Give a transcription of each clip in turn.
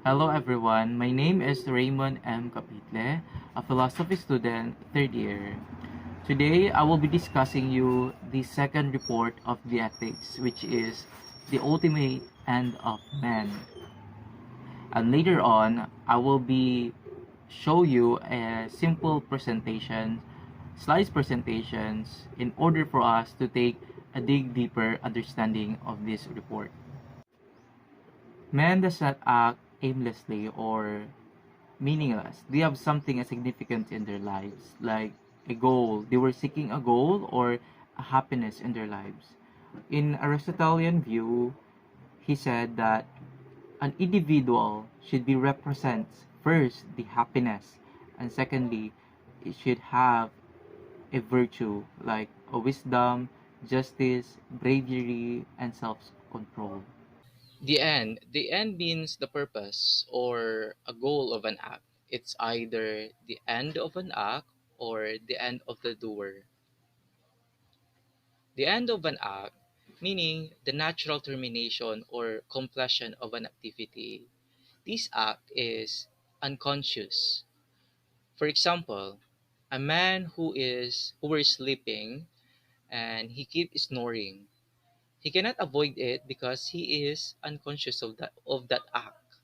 Hello everyone, my name is Raymond M. Capitle, a philosophy student, third year. Today I will be discussing you the second report of the ethics, which is the ultimate end of man. And later on, I will be show you a simple presentation, slides presentations, in order for us to take a dig deeper understanding of this report. Man does not act aimlessly or meaningless. They have something as significant in their lives, like a goal. They were seeking a goal or a happiness in their lives. In Aristotelian view, he said that an individual should be represents first the happiness, and secondly, it should have a virtue like a wisdom, justice, bravery, and self-control. The end means the purpose or a goal of an act. It's either the end of an act or the end of the doer. The end of an act, meaning the natural termination or completion of an activity. This act is unconscious. For example, a man who were sleeping and he keeps snoring. He cannot avoid it because he is unconscious of that act.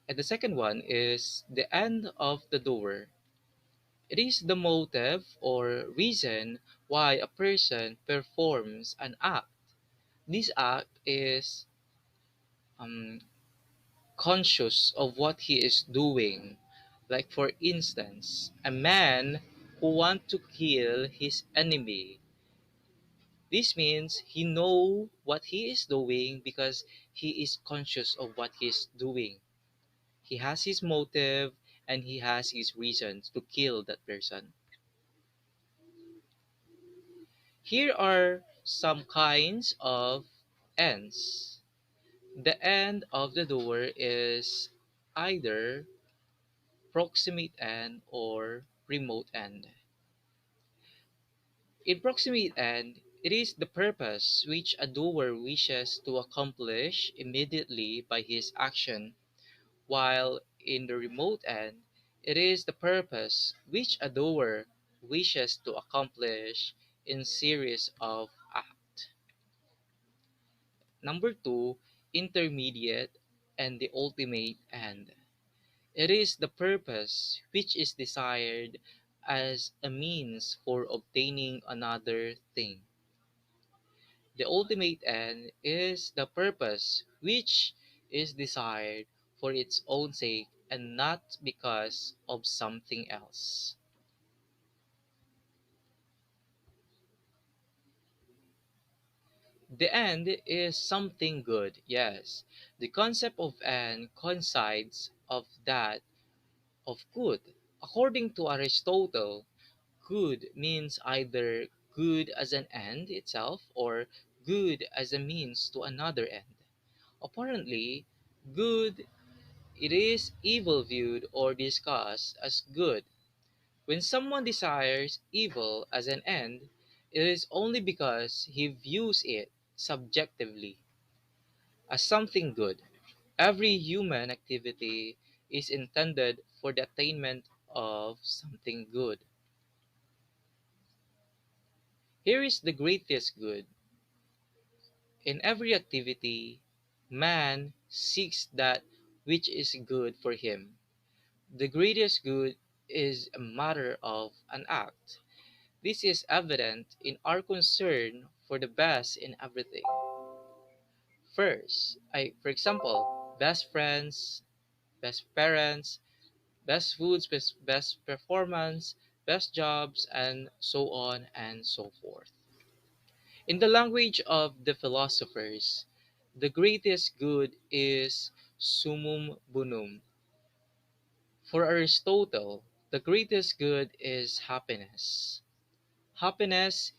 And the second one is the end of the doer. It is the motive or reason why a person performs an act. This act is um, conscious of what he is doing. Like for instance, a man who wants to kill his enemy. This means he know what he is doing because he is conscious of what he is doing. He has his motive and he has his reasons to kill that person. Here are some kinds of ends. The end of the door is either proximate end or remote end. In proximate end, it is the purpose which a doer wishes to accomplish immediately by his action, while in the remote end, it is the purpose which a doer wishes to accomplish in series of acts. Number two, intermediate and the ultimate end. It is the purpose which is desired as a means for obtaining another thing. The ultimate end is the purpose which is desired for its own sake and not because of something else. The end is something good, yes. The concept of end coincides of that of good. According to Aristotle, good means either good as an end itself or good as a means to another end. Apparently, good it is evil viewed or discussed as good. When someone desires evil as an end, it is only because he views it subjectively as something good. Every human activity is intended for the attainment of something good. Here is the greatest good. In every activity, man seeks that which is good for him. The greatest good is a matter of an act. This is evident in our concern for the best in everything. For example, best friends, best parents, best foods, best performance, best jobs, and so on and so forth. In the language of the philosophers, the greatest good is summum bonum. For Aristotle, the greatest good is happiness. Happiness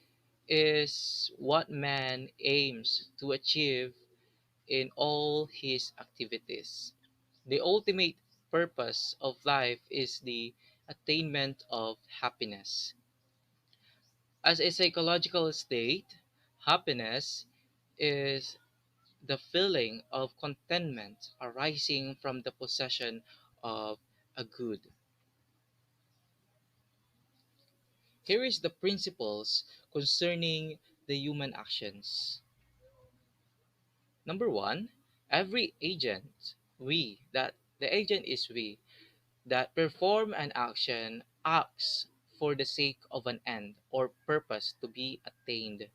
is what man aims to achieve in all his activities. The ultimate purpose of life is the attainment of happiness. As a psychological state, happiness is the feeling of contentment arising from the possession of a good. Here is the principles concerning the human actions. Number one, every agent, the agent is we, that perform an action acts for the sake of an end or purpose to be attained.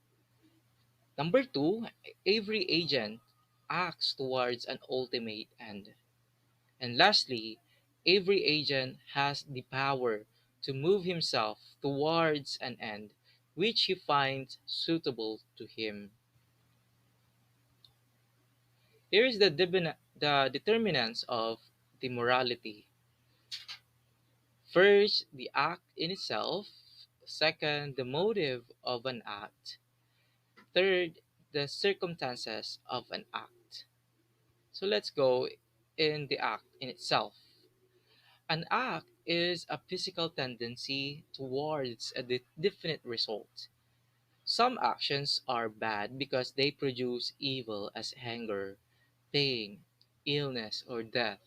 Number two, every agent acts towards an ultimate end. And lastly, every agent has the power to move himself towards an end which he finds suitable to him. Here is the determinants of the morality. First, the act in itself. Second, the motive of an act. Third, the circumstances of an act. So let's go in the act in itself. An act is a physical tendency towards a definite result. Some actions are bad because they produce evil as anger, pain, illness, or death.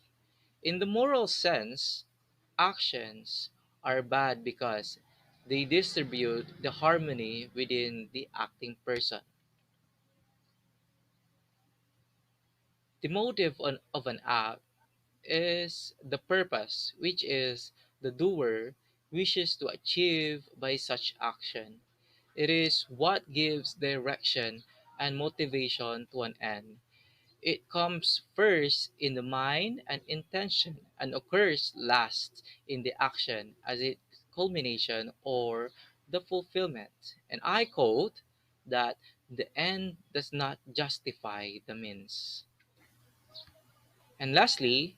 In the moral sense, actions are bad because they distribute the harmony within the acting person. The motive of an act is the purpose, which is the doer wishes to achieve by such action. It is what gives direction and motivation to an end. It comes first in the mind and intention and occurs last in the action as its culmination or the fulfillment. And I quote that the end does not justify the means. And lastly,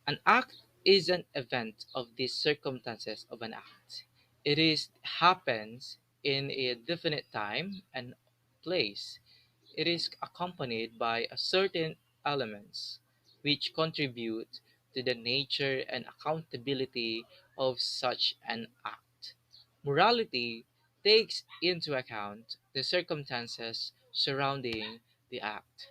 an act is an event of the circumstances of an act. It is happens in a definite time and place. It is accompanied by a certain elements which contribute to the nature and accountability of such an act. Morality takes into account the circumstances surrounding the act.